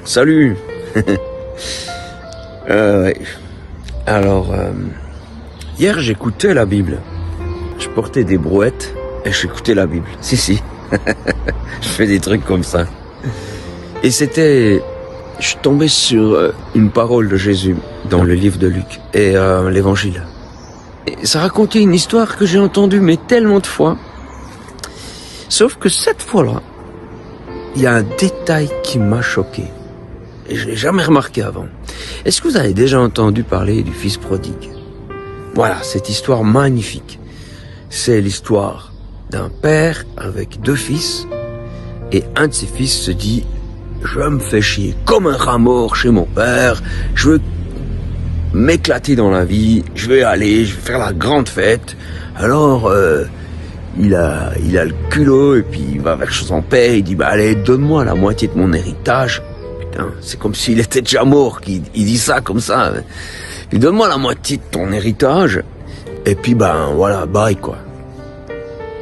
Salut. Ouais. Alors, hier j'écoutais la Bible. Je portais des brouettes et j'écoutais la Bible. Si. Je fais des trucs comme ça. Et je suis tombé sur une parole de Jésus dans le livre de Luc et l'évangile. Et ça racontait une histoire que j'ai entendue mais tellement de fois. Sauf que cette fois-là, il y a un détail qui m'a choqué. Et je l'ai jamais remarqué avant. Est-ce que vous avez déjà entendu parler du fils prodigue? Voilà, cette histoire magnifique. C'est l'histoire d'un père avec deux fils. Et un de ses fils se dit, je me fais chier comme un rat mort chez mon père. Je veux m'éclater dans la vie. Je vais faire la grande fête. Alors, il a le culot et puis il va vers son père. Il dit, bah allez, donne-moi la moitié de mon héritage. C'est comme s'il était déjà mort, il dit ça comme ça. Puis donne-moi la moitié de ton héritage, et puis ben voilà, bye quoi.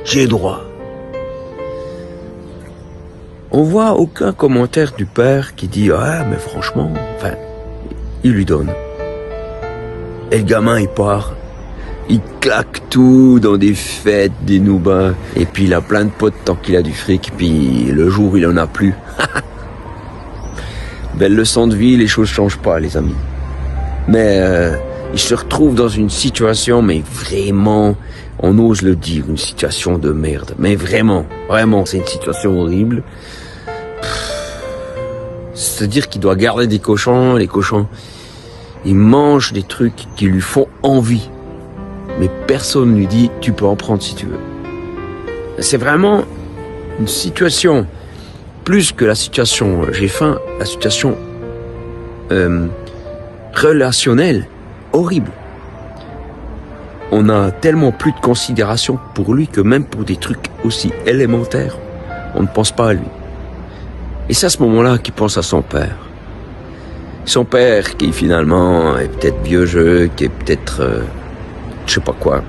J'ai droit. On voit aucun commentaire du père qui dit ah mais franchement, enfin, il lui donne. Et le gamin il part, il claque tout dans des fêtes, des noubins, et puis il a plein de potes tant qu'il a du fric, puis le jour où il en a plus. Belle leçon de vie, les choses changent pas, les amis. Mais il se retrouve dans une situation, mais vraiment, on ose le dire, une situation de merde. Mais vraiment, c'est une situation horrible. C'est-à-dire qu'il doit garder des cochons, les cochons, ils mangent des trucs qui lui font envie. Mais personne ne lui dit, tu peux en prendre si tu veux. C'est vraiment une situation... Plus que la situation j'ai faim, la situation relationnelle horrible. On a tellement plus de considération pour lui que même pour des trucs aussi élémentaires, on ne pense pas à lui. Et c'est à ce moment-là qu'il pense à son père. Son père qui finalement est peut-être vieux jeu, qui est peut-être je sais pas quoi,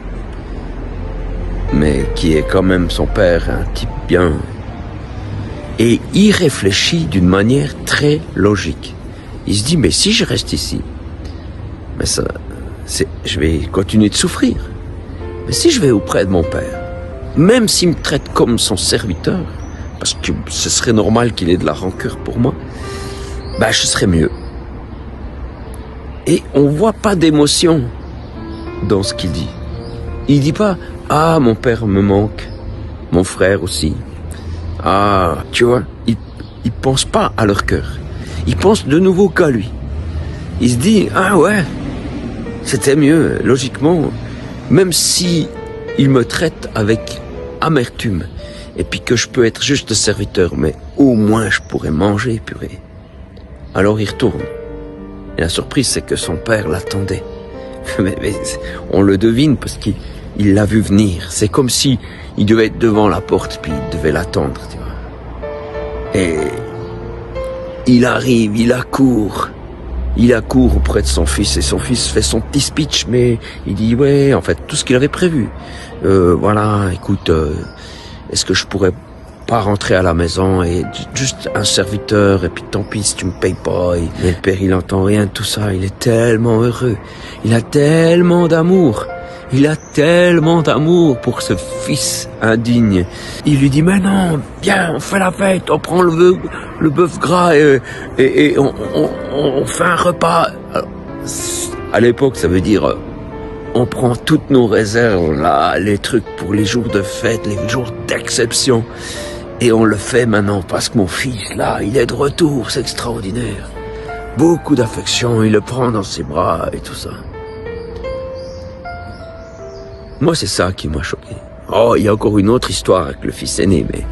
mais qui est quand même son père, un type bien. Et il réfléchit d'une manière très logique. Il se dit, mais si je reste ici, je vais continuer de souffrir. Mais si je vais auprès de mon père, même s'il me traite comme son serviteur, parce que ce serait normal qu'il ait de la rancœur pour moi, je serais mieux. Et on voit pas d'émotion dans ce qu'il dit. Il dit pas, ah, mon père me manque, mon frère aussi. Ah, tu vois, ils pensent pas à leur cœur. Ils pensent de nouveau qu'à lui. Il se dit, ah ouais, c'était mieux, logiquement, même si il me traite avec amertume, et puis que je peux être juste serviteur, mais au moins je pourrais manger, purée. Alors il retourne. Et la surprise, c'est que son père l'attendait. mais on le devine parce qu'il l'a vu venir. C'est comme si il devait être devant la porte, puis il devait l'attendre, tu vois. Et il arrive, il accourt auprès de son fils, et son fils fait son petit speech, mais il dit, ouais, en fait, tout ce qu'il avait prévu. Voilà, écoute, est-ce que je pourrais pas rentrer à la maison et juste un serviteur, et puis tant pis si tu me payes pas. Et le père, il entend rien de tout ça, il est tellement heureux, il a tellement d'amour. Il a tellement d'amour pour ce fils indigne. Il lui dit, mais non, viens, on fait la fête, on prend le bœuf gras et on fait un repas. Alors, à l'époque, ça veut dire, on prend toutes nos réserves, là, les trucs pour les jours de fête, les jours d'exception. Et on le fait maintenant parce que mon fils, là, il est de retour, c'est extraordinaire. Beaucoup d'affection, il le prend dans ses bras et tout ça. Moi, c'est ça qui m'a choqué. Oh, il y a encore une autre histoire avec le fils aîné, mais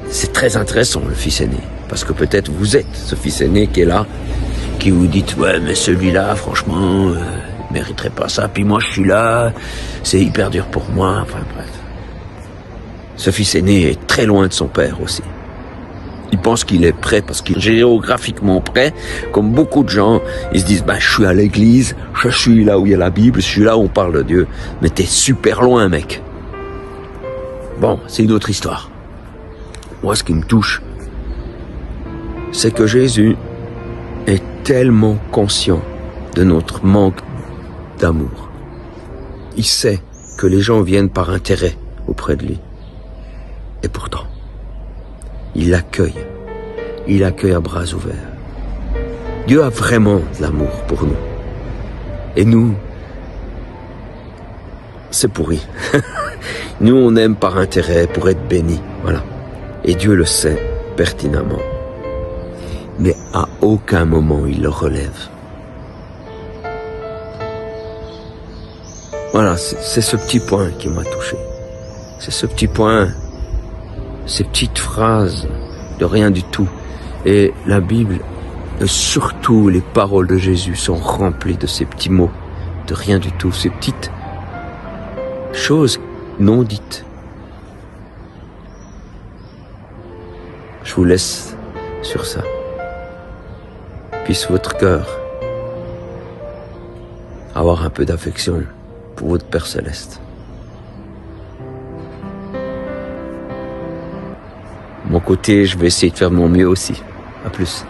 c'est très intéressant, le fils aîné. Parce que peut-être vous êtes ce fils aîné qui est là, qui vous dites, ouais, mais celui-là, franchement, il mériterait pas ça. Puis moi, je suis là, c'est hyper dur pour moi. Enfin, bref. Ce fils aîné est très loin de son père aussi. Il pense qu'il est prêt parce qu'il est géographiquement prêt. Comme beaucoup de gens, ils se disent, je suis à l'église, je suis là où il y a la Bible, je suis là où on parle de Dieu. Mais t'es super loin, mec. Bon, c'est une autre histoire. Moi, ce qui me touche, c'est que Jésus est tellement conscient de notre manque d'amour. Il sait que les gens viennent par intérêt auprès de lui. Et pourtant, il l'accueille. Il l'accueille à bras ouverts. Dieu a vraiment de l'amour pour nous. Et nous, c'est pourri. Nous, on aime par intérêt, pour être bénis. Voilà. Et Dieu le sait pertinemment. Mais à aucun moment il le relève. Voilà, c'est ce petit point qui m'a touché. C'est ce petit point, ces petites phrases de rien du tout. Et la Bible, et surtout les paroles de Jésus, sont remplies de ces petits mots, de rien du tout, ces petites choses non dites. Je vous laisse sur ça. Puisse votre cœur avoir un peu d'affection pour votre Père Céleste. De mon côté, je vais essayer de faire de mon mieux aussi. À plus.